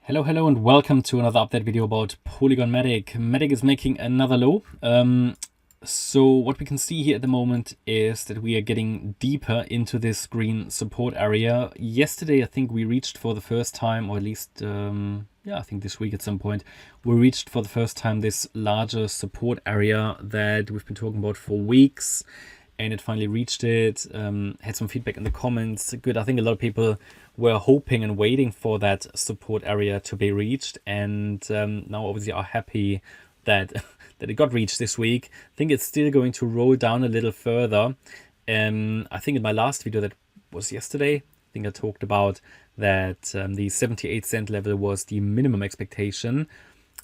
Hello and welcome to another update video about Polygon MATIC. MATIC is making another low. So what we can see here at the moment is that we are getting deeper into this green support area. Yesterday I think we reached for the first time, or at least I think this week at some point, we reached for the first time this larger support area that we've been talking about for weeks. And it finally reached it. Had some feedback in the comments. Good. I think a lot of people were hoping and waiting for that support area to be reached, and now obviously are happy that that it got reached this week. I think it's still going to roll down a little further. I think in my last video, that was yesterday, I think I talked about that the 78-cent level was the minimum expectation,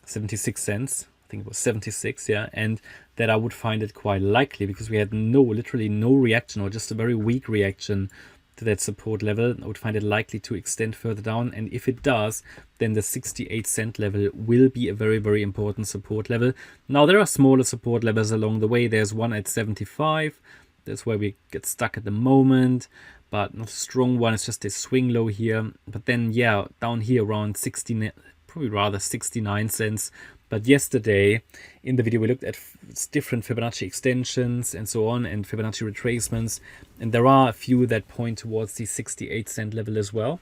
76 cents. I think it was 76, yeah, and that I would find it quite likely because we had literally no reaction, or just a very weak reaction to that support level. I would find it likely to extend further down, and if it does, then the 68-cent level will be a very, very important support level. Now there are smaller support levels along the way. There's one at 75. That's where we get stuck at the moment, but not a strong one. It's just a swing low here. But then, yeah, down here around 60, probably rather 69 cents. But yesterday in the video we looked at different Fibonacci extensions and so on, and Fibonacci retracements, and there are a few that point towards the 68-cent level as well.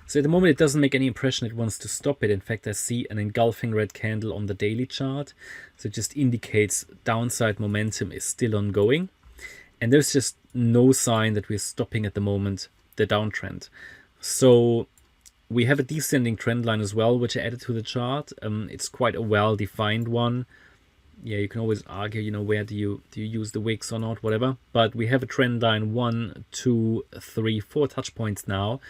So at the moment it doesn't make any impression it wants to stop it. In fact, I see an engulfing red candle on the daily chart, so it just indicates downside momentum is still ongoing, and there's just no sign that we're stopping at the moment the downtrend. So we have a descending trend line as well, which I added to the chart. It's quite a well-defined one. Yeah, you can always argue, you know, where do you use the wicks or not, whatever. But we have a trend line 1, 2, 3, 4 touch points now.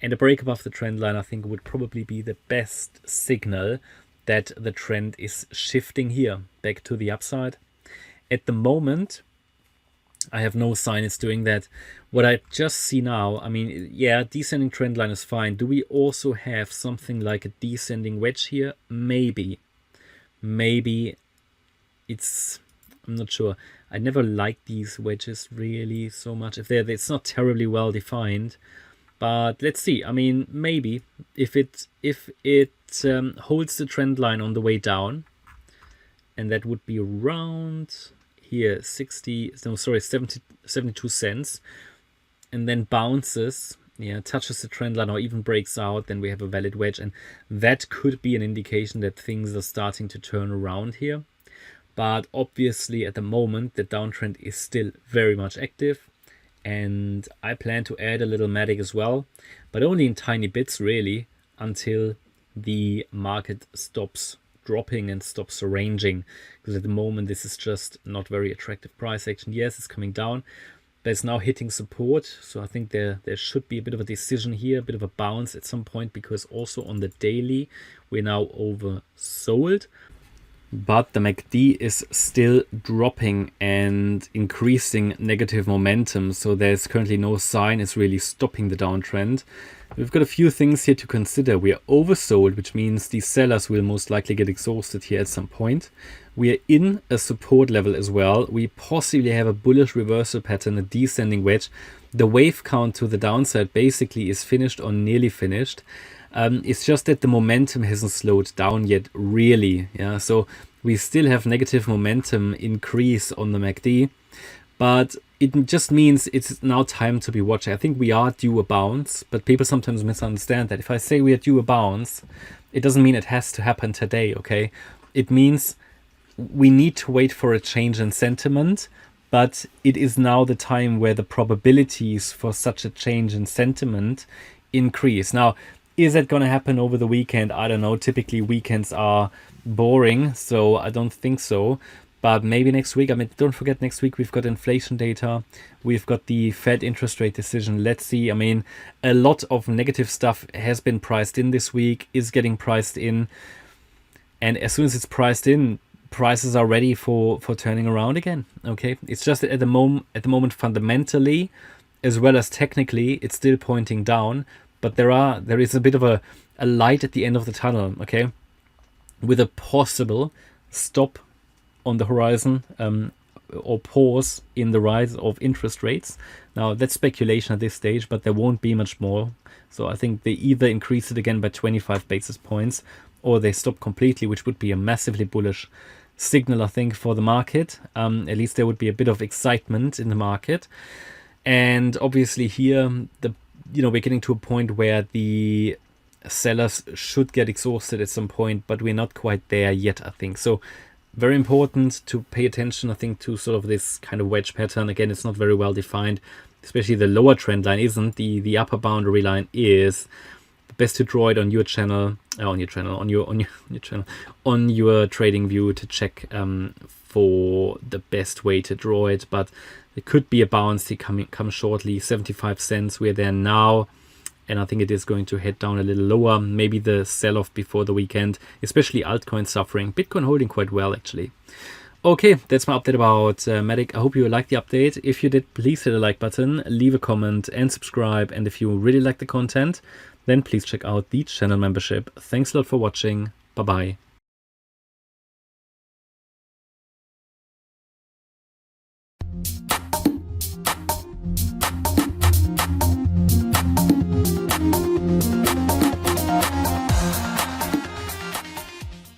And a break above the trend line, I think, would probably be the best signal that the trend is shifting here back to the upside. At the moment, I have no sign it's doing that. What I just see now, I mean, yeah, descending trend line is fine. Do we also have something like a descending wedge here? Maybe it's, I'm not sure. I never like these wedges really so much. If it's not terribly well defined, but let's see. I mean, maybe if it holds the trend line on the way down, and that would be around here 72 cents, and then bounces, yeah, touches the trend line or even breaks out, then we have a valid wedge, and that could be an indication that things are starting to turn around here. But obviously at the moment the downtrend is still very much active, and I plan to add a little MATIC as well, but only in tiny bits really, until the market stops dropping and stops ranging, because at the moment this is just not very attractive price action. Yes, it's coming down, but it's now hitting support, so I think there should be a bit of a decision here, a bit of a bounce at some point, because also on the daily we're now oversold. But the MACD is still dropping and increasing negative momentum, so there's currently no sign it's really stopping the downtrend. We've got a few things here to consider. We are oversold, which means the sellers will most likely get exhausted here at some point. We are in a support level as well. We possibly have a bullish reversal pattern, a descending wedge. The wave count to the downside basically is finished or nearly finished. It's just that the momentum hasn't slowed down yet, really. Yeah, so we still have negative momentum increase on the MACD, but it just means it's now time to be watching. I think we are due a bounce, but people sometimes misunderstand that. If I say we are due a bounce, it doesn't mean it has to happen today, okay? It means we need to wait for a change in sentiment, but it is now the time where the probabilities for such a change in sentiment increase. Now, is that going to happen over the weekend? I don't know. Typically weekends are boring, so I don't think so. But maybe next week. I mean, don't forget, next week we've got inflation data. We've got the Fed interest rate decision. Let's see. I mean, a lot of negative stuff has been priced in this week, is getting priced in. And as soon as it's priced in, prices are ready for turning around again. Okay. It's just that at the moment, fundamentally, as well as technically, it's still pointing down. But there is a bit of a light at the end of the tunnel, okay, with a possible stop on the horizon, or pause in the rise of interest rates. Now that's speculation at this stage, but there won't be much more. So I think they either increase it again by 25 basis points or they stop completely, which would be a massively bullish signal, I think, for the market. At least there would be a bit of excitement in the market. And obviously here, we're getting to a point where the sellers should get exhausted at some point, but we're not quite there yet, I think. So very important to pay attention, I think, to sort of this kind of wedge pattern. Again, it's not very well defined, especially the lower trend line isn't. The upper boundary line is. Best to draw it on your channel, on your TradingView to check for the best way to draw it. But there could be a bounce to come shortly. 75 cents, we're there now, and I think it is going to head down a little lower. Maybe the sell-off before the weekend, especially altcoin suffering. Bitcoin holding quite well, actually. Okay, that's my update about MATIC. I hope you liked the update. If you did, please hit the like button, leave a comment and subscribe. And if you really like the content, then please check out the channel membership. Thanks a lot for watching. Bye-bye.